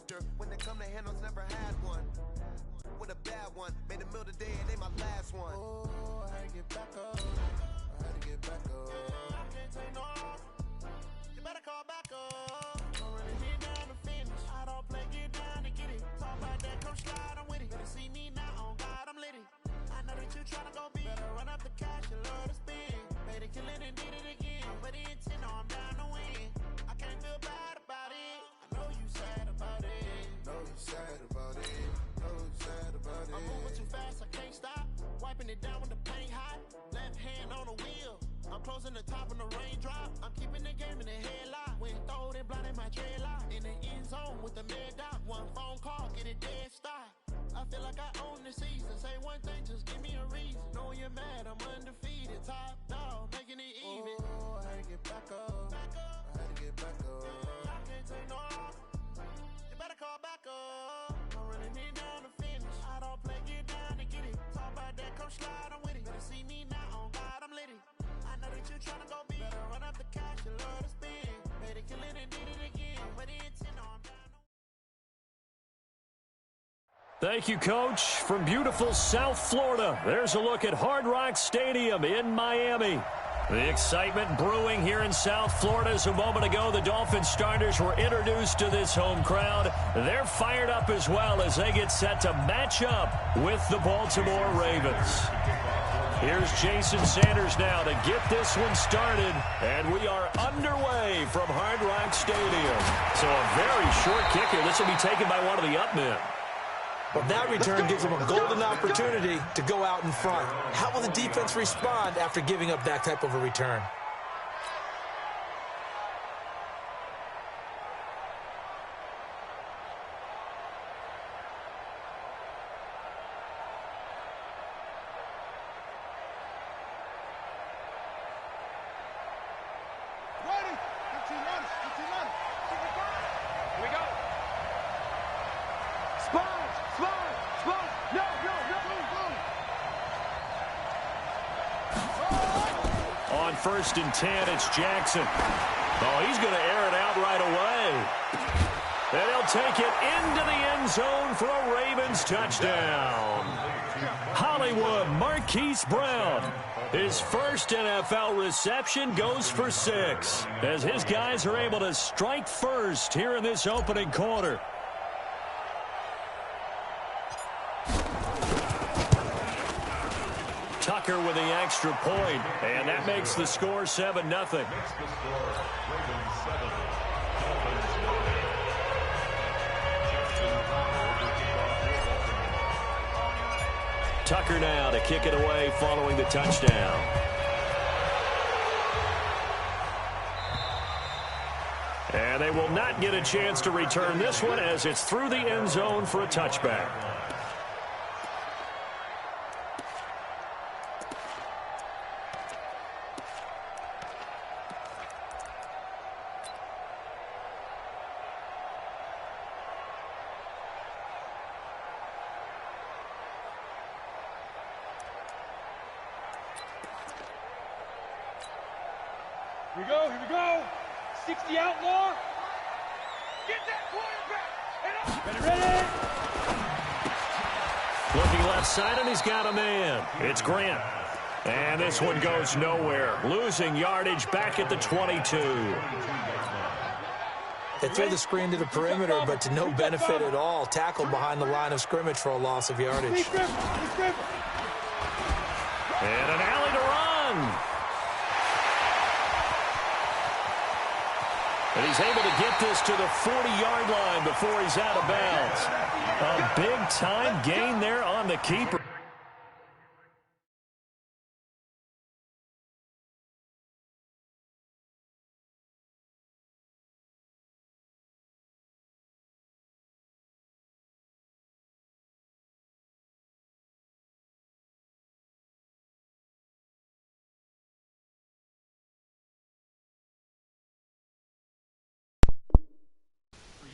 disaster. When they come to handles, never had one. With a bad one, made a meal today and they my last one. Oh, I had to get back up. I had to get back up. I can't take no off. You better call back up. I'm running here down to finish. I don't play, get down to get it. Talk about that, come slide, I'm with it. Better see me now, on God, I'm litty. I know that you tryna go big. Better run up the cash, you love to spin. Made a kill it and did it again. I put it in 10, no, I'm down to win. I can't feel bad about it. I know you sad about it. Know you sad about it. Know you sad about it. I'm moving too fast, I can't stop. Wiping it down with the paint hot. Left hand on the wheel. I'm closing the top when the raindrop. I'm keeping the game in the headlock. When throwed and blinded my dreadlock. In the end zone with the mad dot. One phone call, get it dead stop. I feel like I own the season. Say one thing, just give me a reason. Know you're mad, I'm undefeated. Top dog, making it even. Oh, I had to get back up. I had to get back up. I can't take no off. You better call back up. I'm running it down to finish. I don't play, get down to get it. Talk about that, come slide, I'm with it. Better see me now, on God, I'm litty. I know that you tryna go big. Better run up the cash, you love to spin. Made a kill it and did it again. But in 10, no, I'm down. Thank you, Coach. From beautiful South Florida, there's a look at Hard Rock Stadium in Miami. The excitement brewing here in South Florida. As a moment ago, the Dolphins starters were introduced to this home crowd. They're fired up as well as they get set to match up with the Baltimore Ravens. Here's Jason Sanders now to get this one started, and we are underway from Hard Rock Stadium. So a very short kicker. This will be taken by one of the up men. Well, that return gives them a golden opportunity to go out in front. How will the defense respond after giving up that type of a return? First and 10, it's Jackson. Oh, he's going to air it out right away. And he'll take it into the end zone for a Ravens touchdown. Hollywood Marquise Brown. His first NFL reception goes for 6, as his guys are able to strike first here in this opening quarter. Tucker with the extra point, and that makes the score 7-0. Tucker now to kick it away following the touchdown. And they will not get a chance to return this one as it's through the end zone for a touchback. Here we go. 60 outlaw. Get that quarterback. Ready. Looking left side, and he's got a man. It's Grant. And this one goes nowhere. Losing yardage back at the 22. They threw the screen to the perimeter, but to no benefit at all. Tackled behind the line of scrimmage for a loss of yardage. And an alley to run. And he's able to get this to the 40-yard line before he's out of bounds. A big-time gain there on the keeper.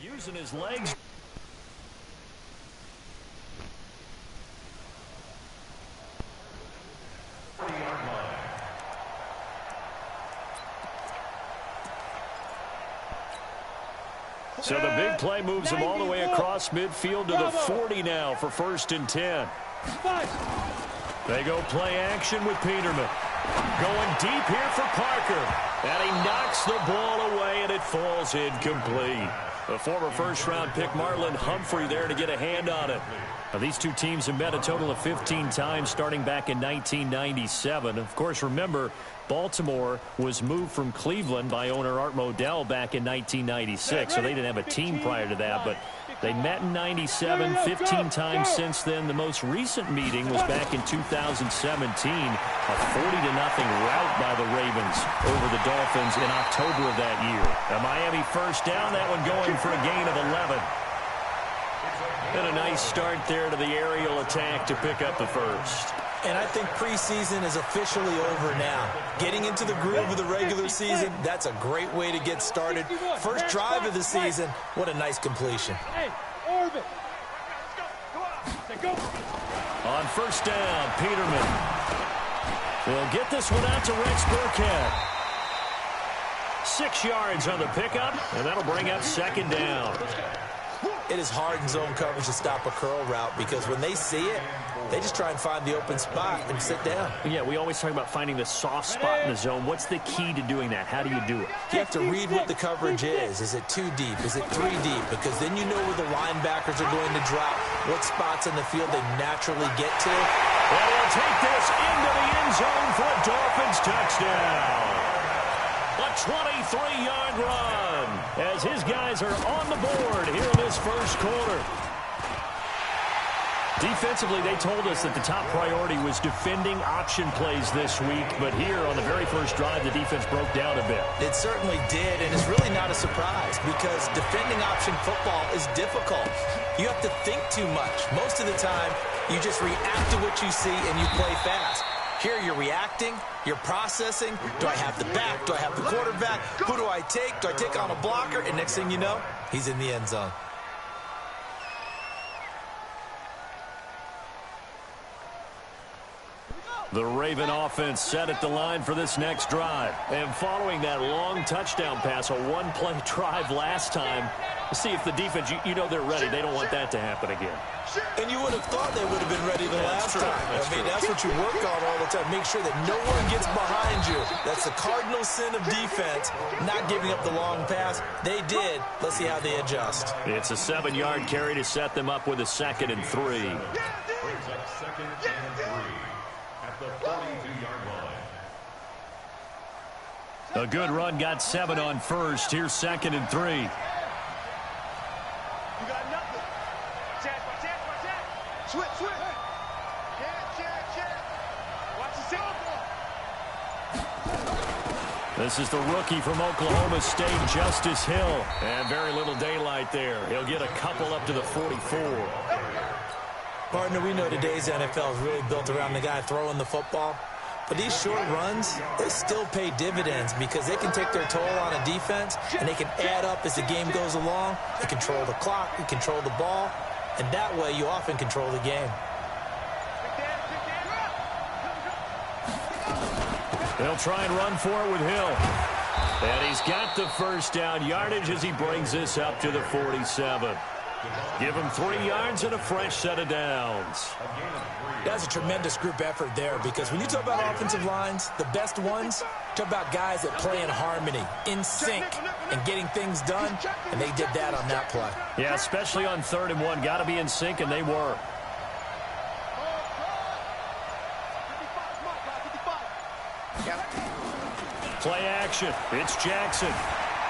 Using his legs. So the big play moves him all the way across midfield to the 40 now for 1st and 10. They go play action with Peterman. Going deep here for Parker. And he knocks the ball away, and it falls incomplete. The former first-round pick Marlon Humphrey there to get a hand on it. Now, these two teams have met a total of 15 times starting back in 1997. Of course, remember, Baltimore was moved from Cleveland by owner Art Modell back in 1996, so they didn't have a team prior to that, but they met in 97, 15 times since then. The most recent meeting was back in 2017, a 40-0 rout by the Ravens over the Dolphins in October of that year. A Miami first down, that one going for a gain of 11. And a nice start there to the aerial attack to pick up the first. And I think preseason is officially over now. Getting into the groove of the regular season, that's a great way to get started. First drive of the season, what a nice completion. On first down, Peterman will get this one out to Rex Burkhead. 6 yards on the pickup, and that'll bring up 2nd down. It is hard in zone coverage to stop a curl route because when they see it, they just try and find the open spot and sit down. Yeah, we always talk about finding the soft spot in the zone. What's the key to doing that? How do you do it? You have to read what the coverage is. Is it 2 deep? Is it 3 deep? Because then you know where the linebackers are going to drop, what spots in the field they naturally get to. And he'll take this into the end zone for a Dolphins touchdown. A 23-yard run as his guys are on the board here in this first quarter. Defensively, they told us that the top priority was defending option plays this week, but here on the very first drive, the defense broke down a bit. It certainly did, and it's really not a surprise because defending option football is difficult. You have to think too much. Most of the time, you just react to what you see and you play fast. Here you're reacting, you're processing. Do I have the back? Do I have the quarterback? Who do I take? Do I take on a blocker? And next thing you know, he's in the end zone. The Raven offense set at the line for this next drive. And following that long touchdown pass, a one-play drive last time, see if the defense, you know they're ready. They don't want that to happen again. And you would have thought they would have been ready the last time. That's what you work on all the time. Make sure that no one gets behind you. That's the cardinal sin of defense, not giving up the long pass. They did. Let's see how they adjust. It's a 7-yard carry to set them up with a 2nd and 3. A good run, got 7 on first. Here's 2nd and 3. You got nothing. Check. Switch. Check. Watch the signal. This is the rookie from Oklahoma State, Justice Hill. And very little daylight there. He'll get a couple up to the 44. Partner, we know today's NFL is really built around the guy throwing the football. But these short runs, they still pay dividends because they can take their toll on a defense and they can add up as the game goes along. They control the clock, they control the ball, and that way you often control the game. They'll try and run for it with Hill. And he's got the first down yardage as he brings this up to the 47. Give him 3 yards and a fresh set of downs. That's a tremendous group effort there because when you talk about offensive lines, the best ones, talk about guys that play in harmony, in sync, and getting things done, and they did that on that play. Yeah, especially on 3rd and 1. Got to be in sync, and they were. Play action. It's Jackson.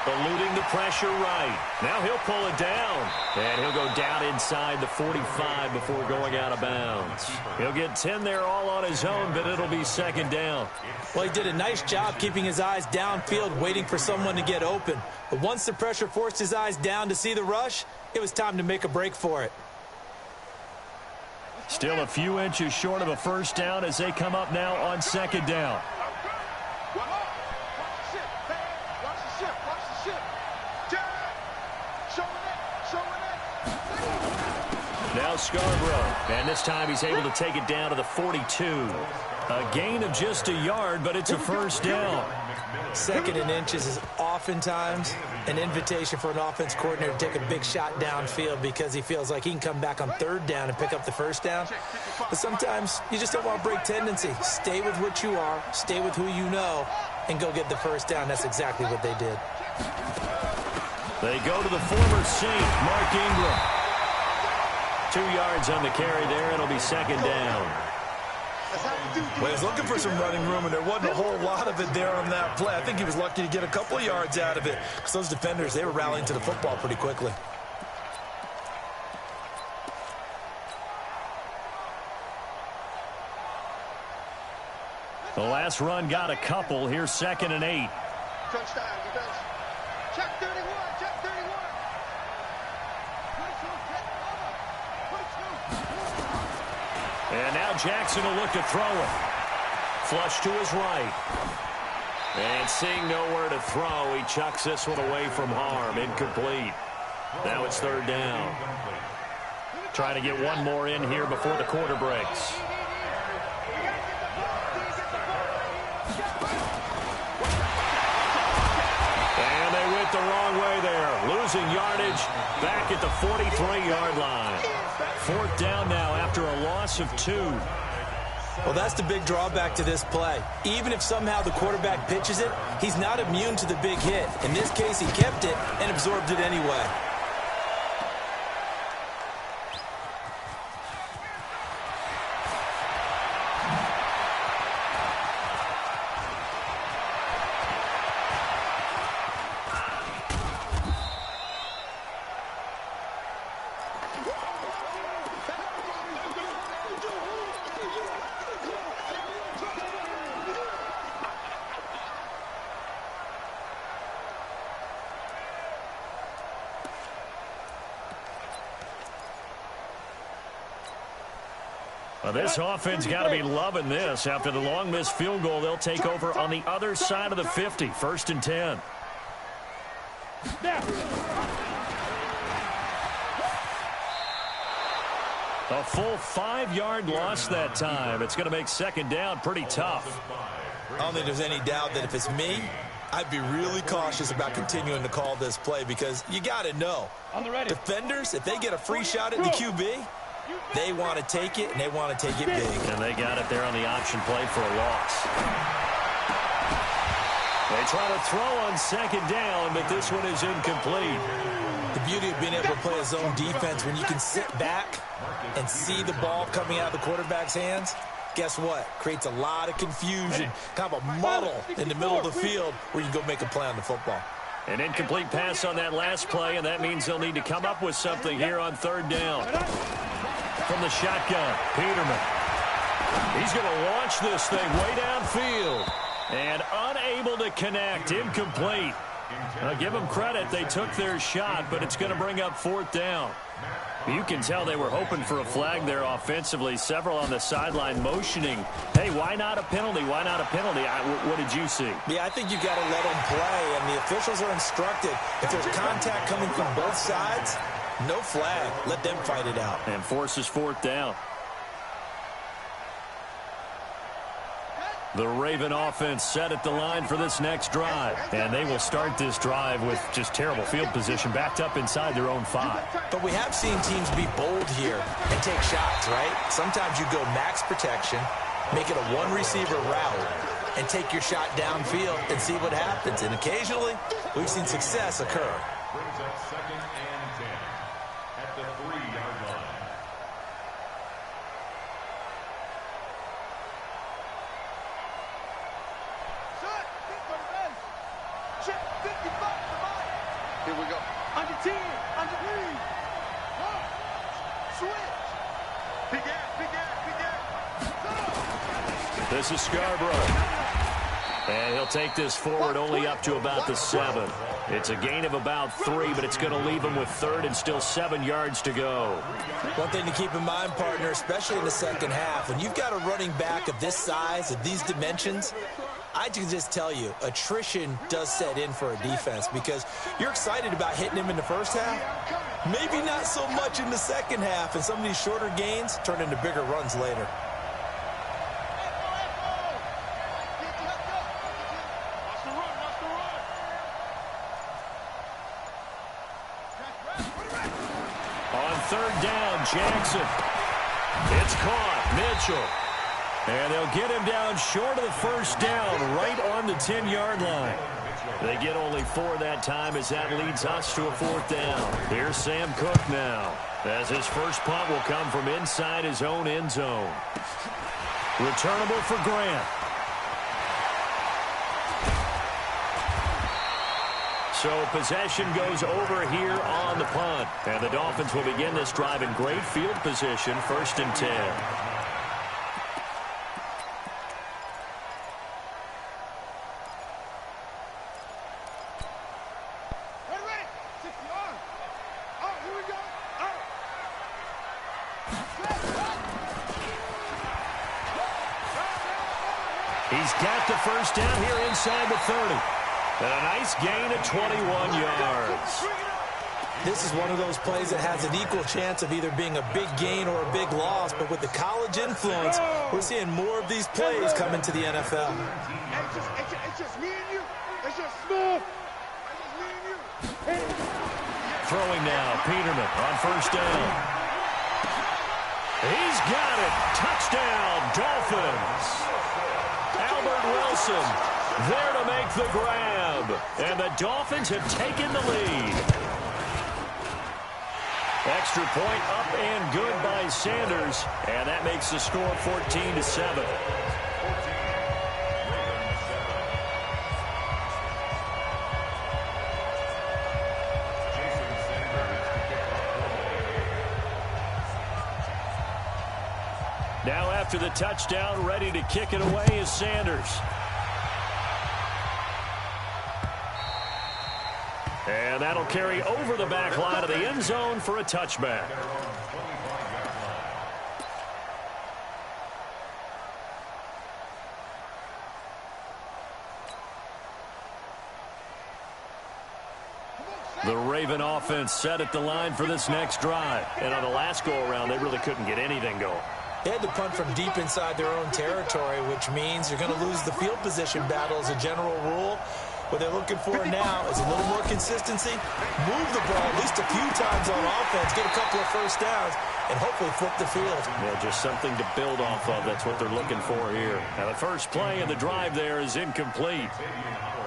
Eluding the pressure right. Now he'll pull it down. And he'll go down inside the 45 before going out of bounds. He'll get 10 there all on his own, but it'll be 2nd down. Well, he did a nice job keeping his eyes downfield, waiting for someone to get open. But once the pressure forced his eyes down to see the rush, it was time to make a break for it. Still a few inches short of a first down as they come up now on 2nd down. Now Scarborough, and this time he's able to take it down to the 42. A gain of just a yard, but it's a first down. Second and inches is oftentimes an invitation for an offense coordinator to take a big shot downfield because he feels like he can come back on third down and pick up the first down. But sometimes you just don't want to break tendency. Stay with what you are, stay with who you know, and go get the first down. That's exactly what they did. They go to the former Saint, Mark Ingram. 2 yards on the carry there. It'll be second down. Well, he was looking for some running room, and there wasn't a whole lot of it there on that play. I think he was lucky to get a couple of yards out of it because those defenders, they were rallying to the football pretty quickly. The last run got a couple. Here's 2nd and 8. Crunch time, defense. Check 31, check 31. 22, And now Jackson will look to throw it. Flush to his right. And seeing nowhere to throw, he chucks this one away from harm. Incomplete. Now it's third down. Trying to get one more in here before the quarter breaks. And they went the wrong way there. Losing yardage back at the 43-yard line. Fourth down now after a loss of 2. Well, that's the big drawback to this play. Even if somehow the quarterback pitches it, he's not immune to the big hit. In this case, he kept it and absorbed it anyway. Well, this offense got to be loving this. After the long missed field goal, they'll take over on the other side of the 50. 1st and 10. A full 5-yard loss that time. It's going to make second down pretty tough. I don't think there's any doubt that if it's me, I'd be really cautious about continuing to call this play because you got to know. Defenders, if they get a free shot at the QB, they want to take it, and they want to take it big. And they got it there on the option play for a loss. They try to throw on second down, but this one is incomplete. The beauty of being able to play a zone defense when you can sit back and see the ball coming out of the quarterback's hands, guess what? Creates a lot of confusion, kind of a muddle in the middle of the field where you can go make a play on the football. An incomplete pass on that last play, and that means they'll need to come up with something here on third down. From the shotgun, Peterman. He's going to launch this thing way downfield. And unable to connect, incomplete. Give them credit, they took their shot, but it's going to bring up fourth down. You can tell they were hoping for a flag there offensively. Several on the sideline motioning, hey, why not a penalty? Why not a penalty? What did you see? Yeah, I think you've got to let them play, and the officials are instructed. If there's contact coming from both sides, no flag. Let them fight it out. And forces fourth down. The Raven offense set at the line for this next drive. And they will start this drive with just terrible field position, backed up inside their own 5. But we have seen teams be bold here and take shots, right? Sometimes you go max protection, make it a one-receiver route, and take your shot downfield and see what happens. And occasionally, we've seen success occur. Brings up 2nd and 10 at the 3-yard line. Here we go. Under 10, under 3. Switch. Big ass, big ass, big ass. This is Scarborough. And he'll take this forward only up to about the 7. It's a gain of about 3, but it's going to leave him with third and still 7 yards to go. One thing to keep in mind, partner, especially in the second half, when you've got a running back of this size, of these dimensions, I can just tell you, attrition does set in for a defense because you're excited about hitting him in the first half. Maybe not so much in the second half, and some of these shorter gains turn into bigger runs later. Watch the run. On third down, Jackson. It's caught. Mitchell. And they'll get him down short of the first down, right on the 10-yard line. They get only 4 that time as that leads us to a 4th down. Here's Sam Cook now, as his first punt will come from inside his own end zone. Returnable for Grant. So possession goes over here on the punt. And the Dolphins will begin this drive in great field position, 1st and 10. He's got the first down here inside the 30. And a nice gain of 21 yards. This is one of those plays that has an equal chance of either being a big gain or a big loss, but with the college influence, we're seeing more of these plays come into the NFL. It's just me and you. It's just small. It's just me and you. Throwing now, Peterman on first down. He's got it. Touchdown, Dolphins. Albert Wilson there to make the grab. And the Dolphins have taken the lead. Extra point up and good by Sanders. And that makes the score 14-7. Now after the touchdown, ready to kick it away is Sanders. And that'll carry over the back line of the end zone for a touchback. The Raven offense set at the line for this next drive. And on the last go-around, they really couldn't get anything going. They had to punt from deep inside their own territory, which means you're going to lose the field position battle as a general rule. What they're looking for now is a little more consistency, move the ball at least a few times on offense, get a couple of first downs, and hopefully flip the field. Yeah, just something to build off of. That's what they're looking for here. Now, the first play of the drive there is incomplete.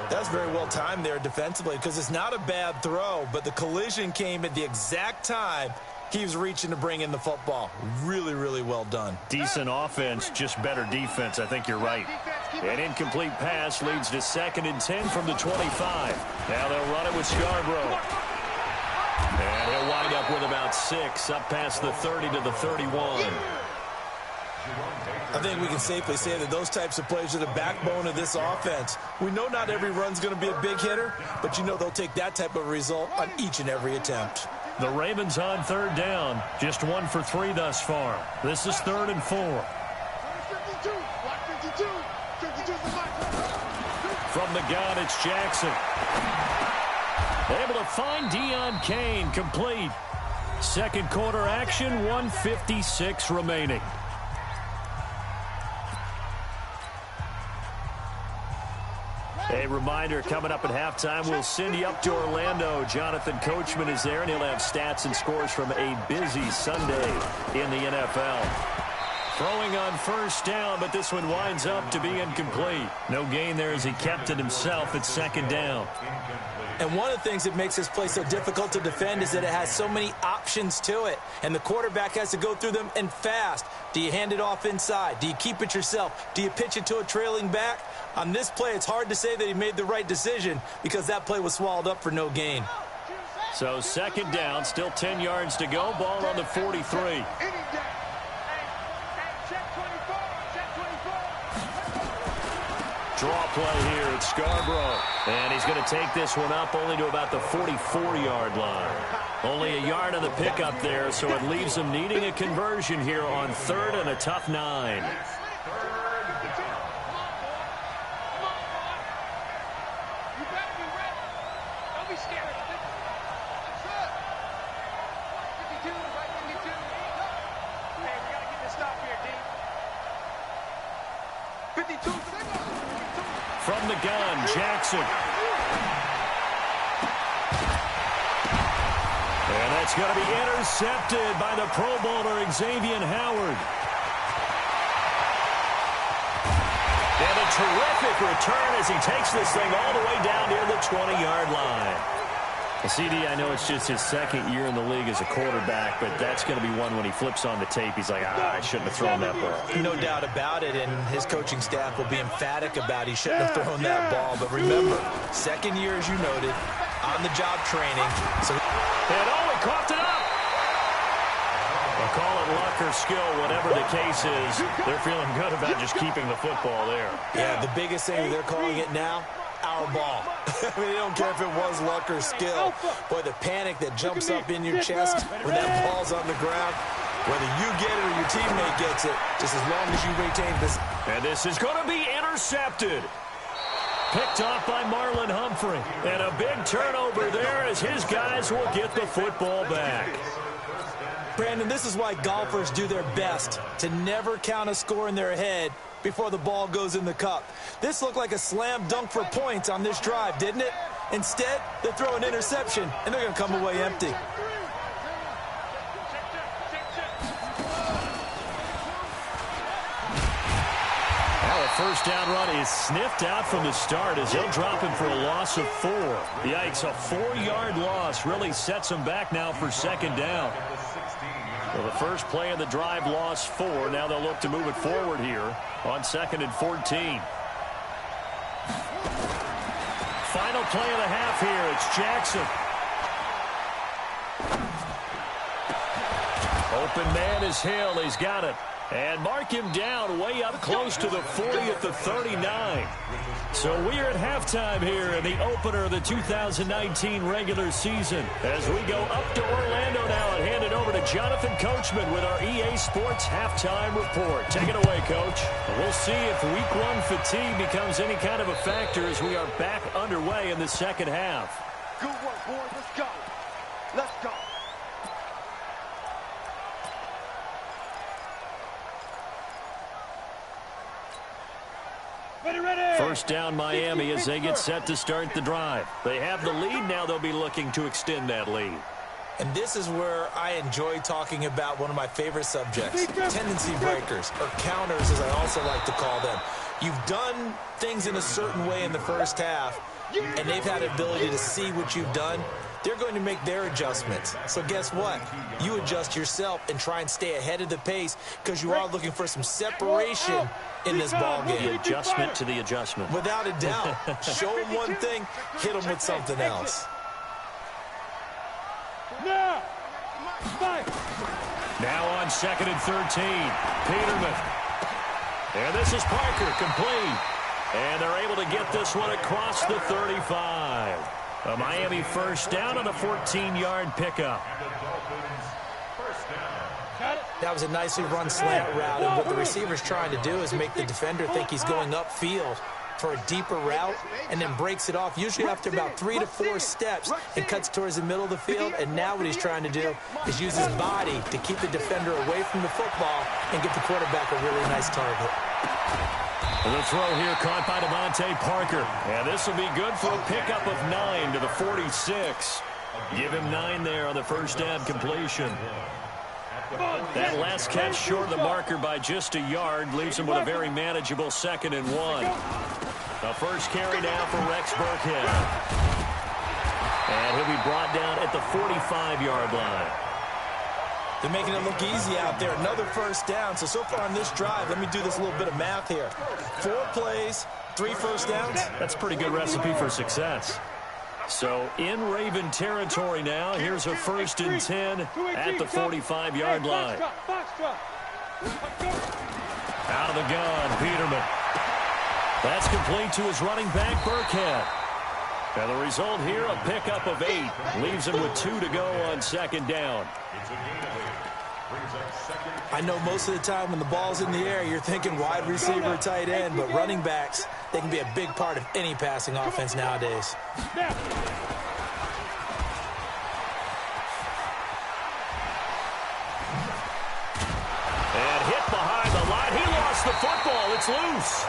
That's very well timed there defensively because it's not a bad throw, but the collision came at the exact time he was reaching to bring in the football. Really, really well done. Decent offense, just better defense. I think you're right. An incomplete pass leads to 2nd and 10 from the 25. Now they'll run it with Scarborough. And he'll wind up with about 6, up past the 30 to the 31. I think we can safely say that those types of plays are the backbone of this offense. We know not every run's going to be a big hitter, but you know they'll take that type of result on each and every attempt. The Ravens on third down, just 1 for 3 thus far. This is 3rd and 4. From the gun, it's Jackson. Able to find Deion Kane, complete. Second quarter action, 1:56 remaining. A reminder, coming up at halftime, we'll send you up to Orlando. Jonathan Coachman is there, and he'll have stats and scores from a busy Sunday in the NFL. Throwing on first down, but this one winds up to be incomplete. No gain there as he kept it himself at 2nd down. And one of the things that makes this play so difficult to defend is that it has so many options to it. And the quarterback has to go through them and fast. Do you hand it off inside? Do you keep it yourself? Do you pitch it to a trailing back? On this play, it's hard to say that he made the right decision because that play was swallowed up for no gain. So 2nd down, still 10 yards to go. Ball on the 43. Draw play here at Scarborough. And he's going to take this one up only to about the 44-yard line. Only a yard on the pickup there, so it leaves him needing a conversion here on 3rd and a tough 9. From the gun, Jackson. And It's going to be intercepted by the Pro Bowler Xavier Howard. And a terrific return as he takes this thing all the way down near the 20-yard line. CD, I know it's just his second year in the league as a quarterback, but that's going to be one when he flips on the tape. He's like, I shouldn't have thrown that ball. No doubt about it, and his coaching staff will be emphatic about he shouldn't have thrown that ball. But remember, second year, as you noted, on-the-job training. So, and he coughed it up. They'll call it luck or skill, whatever the case is. They're feeling good about just keeping the football there. Yeah, the biggest thing they're calling it now, our ball. I mean, they don't care if it was luck or skill. Boy, the panic that jumps up in your chest when that ball's on the ground, whether you get it or your teammate gets it, just as long as you retain this. And this is going to be intercepted. Picked off by Marlon Humphrey. And a big turnover there as his guys will get the football back. Brandon, this is why golfers do their best to never count a score in their head before the ball goes in the cup. This looked like a slam dunk for points on this drive, didn't it? Instead, they throw an interception, and they're going to come away empty. Well, the first down run is sniffed out from the start as he'll drop him for a loss of 4. Yikes, a 4-yard loss really sets him back now for second down. Well, the first play of the drive lost 4. Now they'll look to move it forward here on 2nd and 14. Final play of the half here. It's Jackson. Open man is Hill. He's got it. And mark him down way up close to the 40 at the 39. So we're at halftime here in the opener of the 2019 regular season. As we go up to Orlando now and hand it over to Jonathan Coachman with our EA Sports halftime report. Take it away, Coach. We'll see if week 1 fatigue becomes any kind of a factor as we are back underway in the second half. Good work, boys. Let's go. Let's go. First down Miami as they get set to start the drive. They have the lead. Now they'll be looking to extend that lead. And this is where I enjoy talking about one of my favorite subjects, tendency breakers, or counters as I also like to call them. You've done things in a certain way in the first half, and they've had the ability to see what you've done. They're going to make their adjustments. So guess what? You adjust yourself and try and stay ahead of the pace because you are looking for some separation in this ball game. The adjustment to the adjustment. Without a doubt. Show them one thing, hit them with something else. Now on 2nd and 13, Peterman. And this is Parker, complete. And they're able to get this one across the 35. A Miami first down on a 14-yard pickup. That was a nicely run slant route, and what the receiver's trying to do is make the defender think he's going upfield for a deeper route and then breaks it off, usually after about 3 to 4 steps, and cuts towards the middle of the field. And now what he's trying to do is use his body to keep the defender away from the football and get the quarterback a really nice target. The throw here caught by Devontae Parker. And this will be good for a pickup of 9 to the 46. Give him 9 there on the first down completion. That last catch short of the marker by just a yard leaves him with a very manageable 2nd and 1. The first carry now for Rex Burkhead. And he'll be brought down at the 45-yard line. They're making it look easy out there. Another first down. So far on this drive, let me do this little bit of math here. 4 plays, 3 first downs. That's a pretty good recipe for success. So in Raven territory now. Here's a 1st and 10 at the 45-yard line. Out of the gun, Peterman. That's complete to his running back, Burkhead. And the result here, a pickup of 8. Leaves him with 2 to go on 2nd down. I know most of the time when the ball's in the air, you're thinking wide receiver, tight end, but running backs, they can be a big part of any passing offense nowadays. And hit behind the line. He lost the football. It's loose.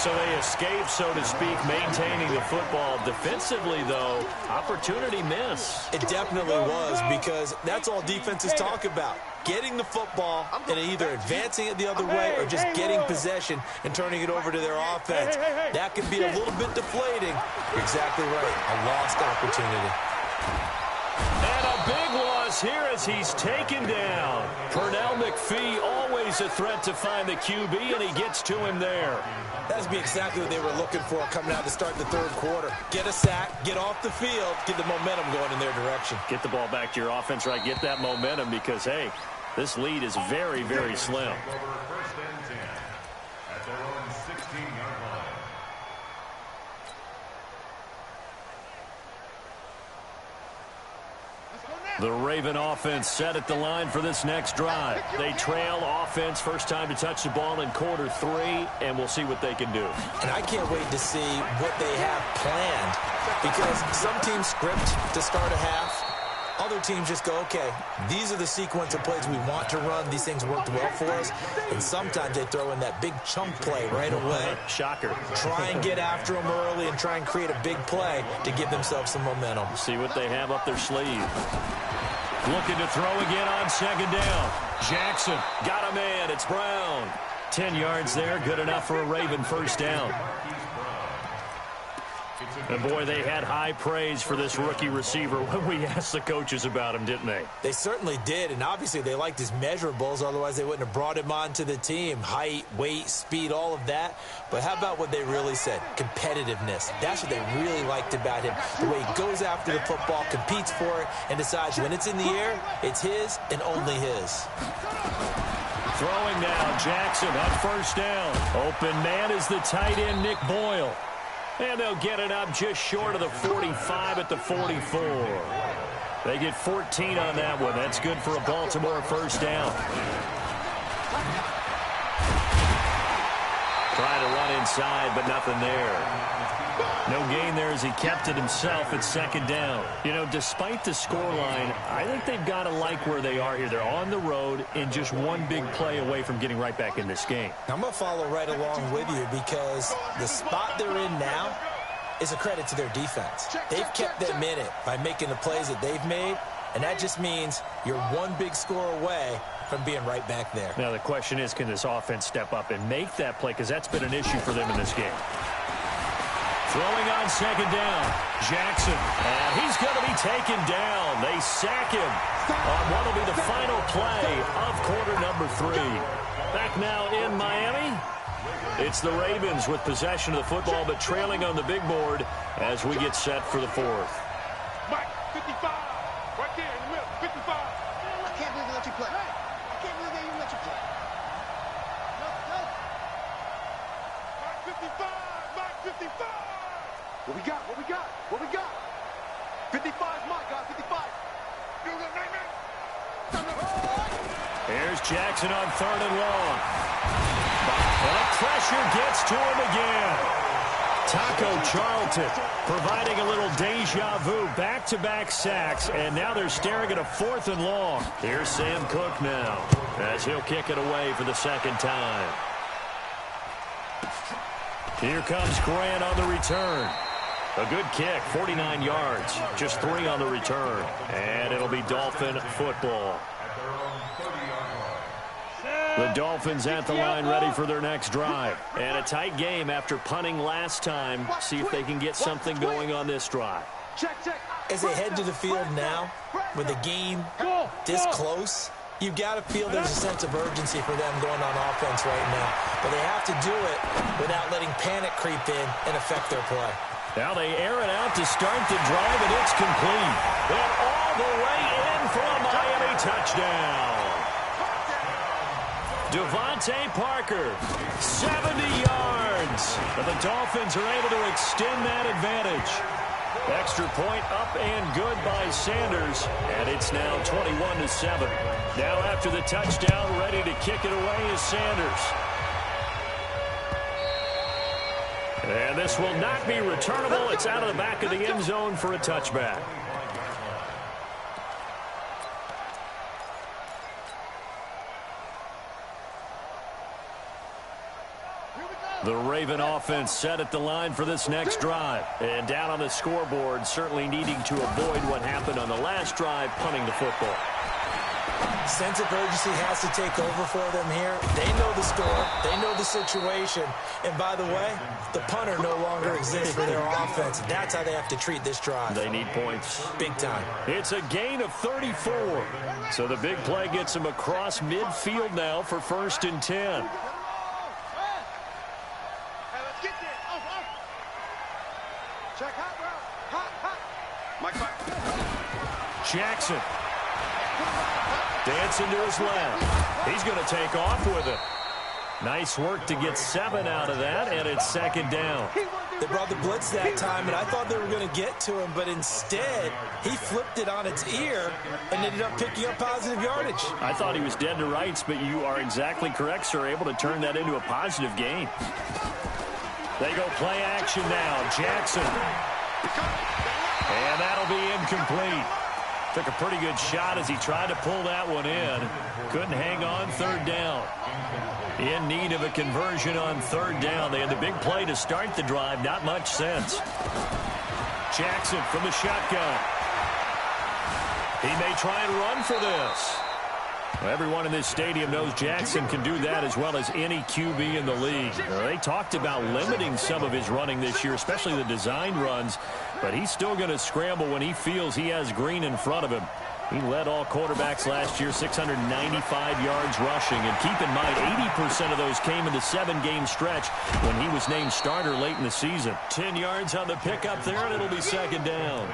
So they escape, so to speak, maintaining the football. Defensively, though, opportunity miss. It definitely was, because that's all defenses talk about. Getting the football and either advancing it the other way or just getting possession and turning it over to their offense. That can be a little bit deflating. You're exactly right. A lost opportunity. And a big loss here as he's taken down. Pernell McPhee, always a threat to find the QB, and he gets to him there. That'd be exactly what they were looking for coming out to start the third quarter. Get a sack, get off the field, get the momentum going in their direction. Get the ball back to your offense, right? Get that momentum because, hey, this lead is very, very slim. First and 10 at their own 16-yard line. The Raven offense set at the line for this next drive. They trail offense, first time to touch the ball in quarter 3, and we'll see what they can do. And I can't wait to see what they have planned, because some teams script to start a half. Other teams just go, okay, these are the sequence of plays we want to run. These things worked well for us. And sometimes they throw in that big chunk play right away. Shocker. Try and get after them early and try and create a big play to give themselves some momentum. See what they have up their sleeve. Looking to throw again on second down. Jackson got a man. It's Brown. 10 yards there. Good enough for a Raven first down. And, boy, they had high praise for this rookie receiver when we asked the coaches about him, didn't they? They certainly did, and obviously they liked his measurables. Otherwise, they wouldn't have brought him onto the team. Height, weight, speed, all of that. But how about what they really said? Competitiveness. That's what they really liked about him. The way he goes after the football, competes for it, and decides when it's in the air, it's his and only his. Throwing now, Jackson on first down. Open man is the tight end, Nick Boyle. And they'll get it up just short of the 45 at the 44. They get 14 on that one. That's good for a Baltimore first down. Try to run inside, but nothing there. No gain there as he kept it himself at second down. You know, despite the scoreline, I think they've got to like where they are here. They're on the road and just one big play away from getting right back in this game. I'm going to follow right along with you, because the spot they're in now is a credit to their defense. They've kept them in it by making the plays that they've made, and that just means you're one big score away from being right back there. Now the question is, can this offense step up and make that play? Because that's been an issue for them in this game. Throwing on second down, Jackson. And he's going to be taken down. They sack him on what will be the final play of quarter number 3. Back now in Miami, it's the Ravens with possession of the football, but trailing on the big board as we get set for the 4th. Mike, 55, right there in the middle, 55. I can't believe they let you play. I can't believe they even let you play. No. Mike, 55, Mike, 55. What we got? 55's Mike, guys, 55. Here's Jackson on 3rd and long. And pressure gets to him again. Taco Charlton providing a little deja vu, back-to-back sacks, and now they're staring at a 4th and long. Here's Sam Cook now as he'll kick it away for the second time. Here comes Grant on the return. A good kick, 49 yards, just 3 on the return, and it'll be Dolphin football. The Dolphins at the line ready for their next drive. And a tight game after punting last time. See if they can get something going on this drive. As they head to the field now, with the game this close, you've got to feel there's a sense of urgency for them going on offense right now. But they have to do it without letting panic creep in and affect their play. Now they air it out to start the drive, and it's complete. And all the way in for a Miami touchdown. Devontae Parker, 70 yards. But the Dolphins are able to extend that advantage. Extra point up and good by Sanders. And it's now 21-7. Now after the touchdown, ready to kick it away is Sanders. And this will not be returnable. It's out of the back of the end zone for a touchback. Here we go. The Raven offense set at the line for this next drive. And down on the scoreboard, certainly needing to avoid what happened on the last drive, punting the football. Sense of urgency has to take over for them here. They know the score. They know the situation. And by the way, the punter no longer exists for their offense. That's how they have to treat this drive. They need points. Big time. It's a gain of 34. So the big play gets them across midfield now for 1st and 10. Jackson. Dancing to his left. He's going to take off with it. Nice work to get 7 out of that, and it's 2nd down. They brought the blitz that time, and I thought they were going to get to him, but instead, he flipped it on its ear and ended up picking up positive yardage. I thought he was dead to rights, but you are exactly correct, sir. Able to turn that into a positive gain. They go play action now. Jackson. And that'll be incomplete. Took a pretty good shot as he tried to pull that one in. Couldn't hang on 3rd down. In need of a conversion on 3rd down. They had the big play to start the drive. Not much sense. Jackson from the shotgun. He may try and run for this. Everyone in this stadium knows Jackson can do that as well as any QB in the league. They talked about limiting some of his running this year, especially the design runs, but he's still going to scramble when he feels he has green in front of him. He led all quarterbacks last year, 695 yards rushing. And keep in mind, 80% of those came in the 7-game stretch when he was named starter late in the season. 10 yards on the pickup there, and it'll be 2nd down.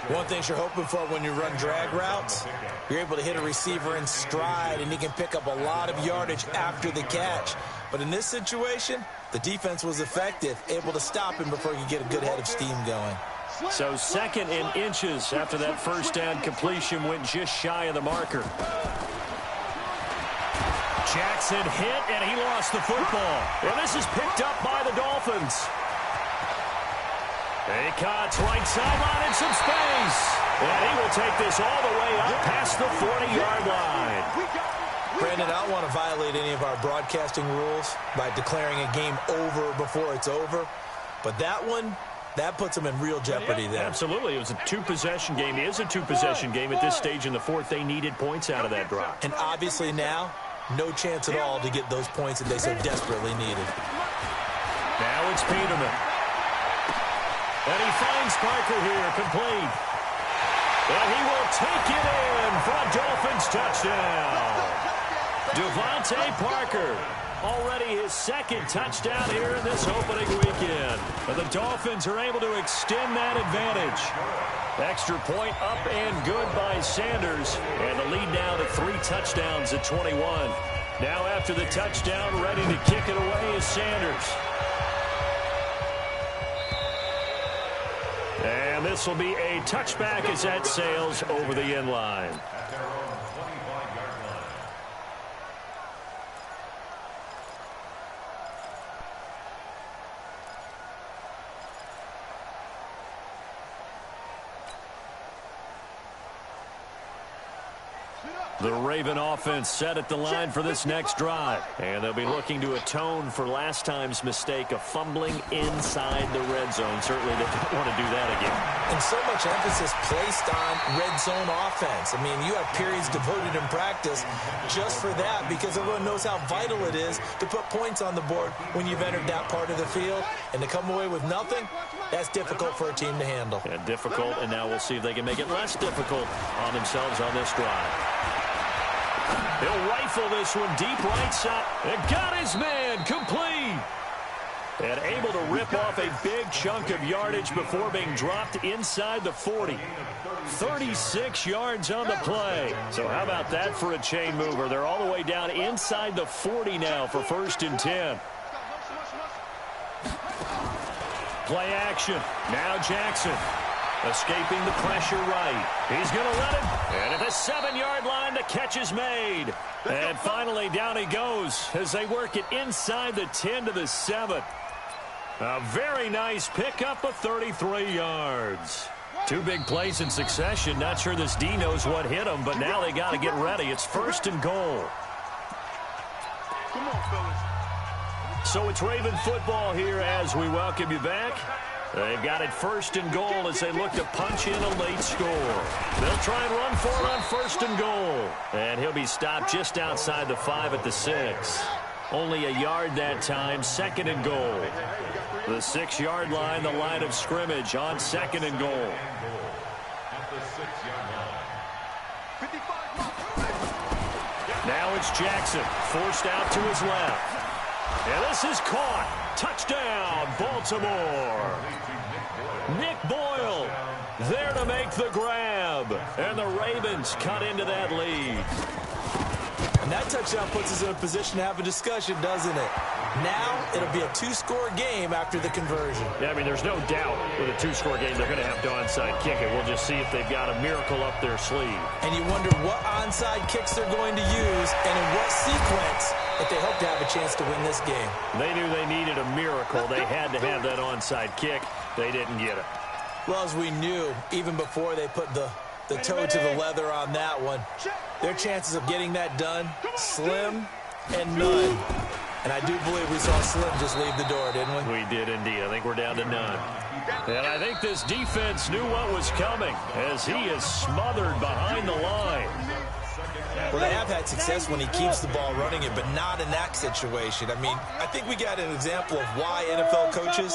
One thing you're hoping for when you run drag routes, you're able to hit a receiver in stride, and he can pick up a lot of yardage after the catch. But in this situation, the defense was effective, able to stop him before he could get a good head of steam going. So 2nd and inches after that 1st down completion went just shy of the marker. Jackson hit, and he lost the football. And this is picked up by the Dolphins. He cuts right sideline in some space. And he will take this all the way up past the 40-yard line. Brandon, I don't want to violate any of our broadcasting rules by declaring a game over before it's over. But that one, that puts them in real jeopardy there. Absolutely. It was a 2-possession game. It is a 2-possession game at this stage in the 4th. They needed points out of that drive. And obviously now, no chance at all to get those points that they so desperately needed. Now it's Peterman. And he finds Parker here, complete. And he will take it in for a Dolphins touchdown. Devontae Parker, already his 2nd touchdown here in this opening weekend. But the Dolphins are able to extend that advantage. Extra point up and good by Sanders. And the lead now to 3 touchdowns at 21. Now after the touchdown, ready to kick it away is Sanders. And this will be a touchback as that sails over the end line. The Raven offense set at the line for this next drive. And they'll be looking to atone for last time's mistake of fumbling inside the red zone. Certainly they don't want to do that again. And so much emphasis placed on red zone offense. I mean, you have periods devoted in practice just for that because everyone knows how vital it is to put points on the board when you've entered that part of the field. And to come away with nothing, that's difficult for a team to handle. Yeah, difficult, and now we'll see if they can make it less difficult on themselves on this drive. He'll rifle this one deep right side. And got his man complete. And able to rip off a big chunk of yardage before being dropped inside the 40. 36 yards on the play. So how about that for a chain mover? They're all the way down inside the 40 now for 1st and 10. Play action. Now Jackson. Escaping the pressure right. He's going to let it. And at the 7-yard line, the catch is made. And finally, down he goes as they work it inside the 10 to the 7. A very nice pickup of 33 yards. 2 big plays in succession. Not sure this D knows what hit him, but now they got to get ready. It's 1st and goal. Come on, fellas. So it's Raven football here as we welcome you back. They've got it 1st and goal as they look to punch in a late score. They'll try and run for it on 1st and goal. And he'll be stopped just outside the 5 at the 6. Only a yard that time, 2nd and goal. The 6-yard line, the line of scrimmage on 2nd and goal. Now it's Jackson, forced out to his left. And this is caught. Touchdown, Baltimore. Nick Boyle there to make the grab. And the Ravens cut into that lead. And that touchdown puts us in a position to have a discussion, doesn't it? Now it'll be a 2-score game after the conversion. Yeah, I mean, there's no doubt with a 2-score game they're going to have to onside kick it. We'll just see if they've got a miracle up their sleeve. And you wonder what onside kicks they're going to use and in what sequence if they hope to have a chance to win this game. They knew they needed a miracle. They had to have that onside kick. They didn't get it. Well, as we knew, even before they put the toe to the leather on that one, their chances of getting that done, slim and none. And I do believe we saw Slim just leave the door, didn't we? We did indeed. I think we're down to none. And I think this defense knew what was coming as he is smothered behind the line. Well, they have had success when he keeps the ball running it, but not in that situation. I mean, I think we got an example of why NFL coaches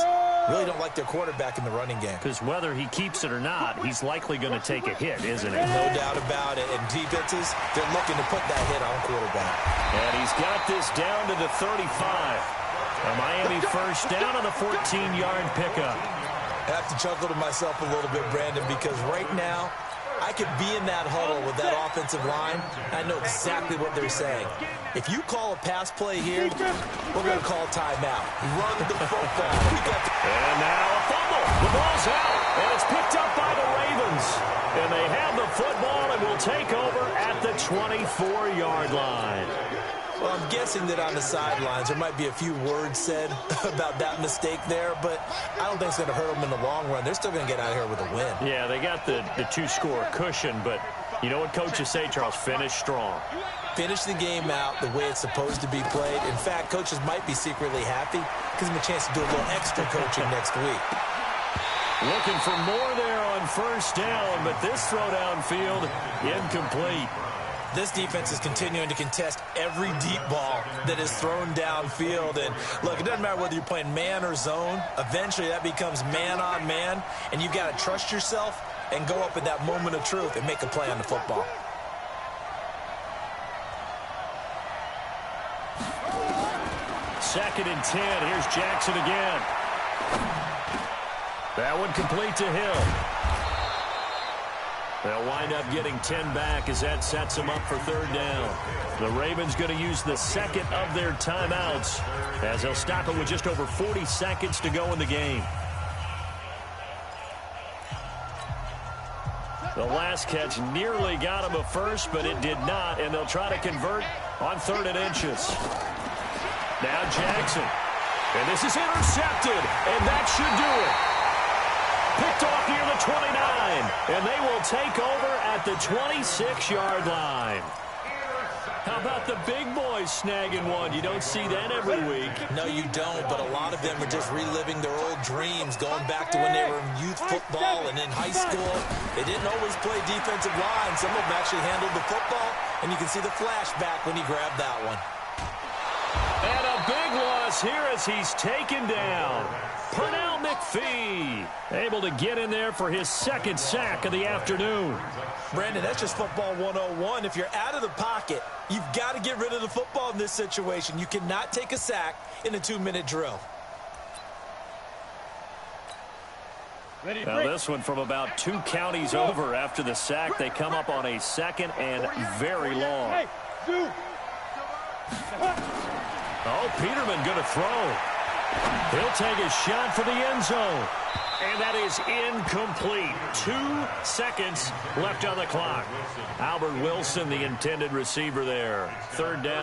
really don't like their quarterback in the running game. Because whether he keeps it or not, he's likely going to take a hit, isn't he? No doubt about it. And defenses, they're looking to put that hit on quarterback. And he's got this down to the 35. A Miami first down on a 14-yard pickup. I have to chuckle to myself a little bit, Brandon, because right now, I could be in that huddle with that offensive line. I know exactly what they're saying. If you call a pass play here, we're going to call timeout. Run the football. And now a fumble. The ball's out, and it's picked up by the Ravens. And they have the football and will take over at the 24-yard line. Well, I'm guessing that on the sidelines there might be a few words said about that mistake there, but I don't think it's going to hurt them in the long run. They're still going to get out of here with a win. Yeah, they got the 2-score cushion, but you know what coaches say, Charles? Finish strong. Finish the game out the way it's supposed to be played. In fact, coaches might be secretly happy. Gives them a chance to do a little extra coaching next week. Looking for more there on first down, but this throw downfield incomplete. This defense is continuing to contest every deep ball that is thrown downfield. And, look, it doesn't matter whether you're playing man or zone. Eventually, that becomes man-on-man, and you've got to trust yourself and go up at that moment of truth and make a play on the football. Second and 10. Here's Jackson again. That one complete to Hill. They'll wind up getting 10 back as that sets them up for third down. The Ravens going to use the second of their timeouts as they'll stop it with just over 40 seconds to go in the game. The last catch nearly got him a first, but it did not, and they'll try to convert on 3rd and inches. Now Jackson. And this is intercepted, and that should do it. Picked off near the 29, and they will take over at the 26-yard line. How about the big boys snagging one? You don't see that every week. No, you don't, but a lot of them are just reliving their old dreams, going back to when they were in youth football and in high school. They didn't always play defensive line. Some of them actually handled the football, and you can see the flashback when he grabbed that one. And a big loss here as he's taken down. Pernell McPhee able to get in there for his second sack of the afternoon. Brandon, that's just football 101. If you're out of the pocket, you've got to get rid of the football in this situation. You cannot take a sack in a 2-minute drill. Now this one from about 2 counties over after the sack. They come up on a 2nd and very long. Oh, Peterman going to throw. He'll take a shot for the end zone. And that is incomplete. 2 seconds left on the clock. Albert Wilson, the intended receiver there. Third down.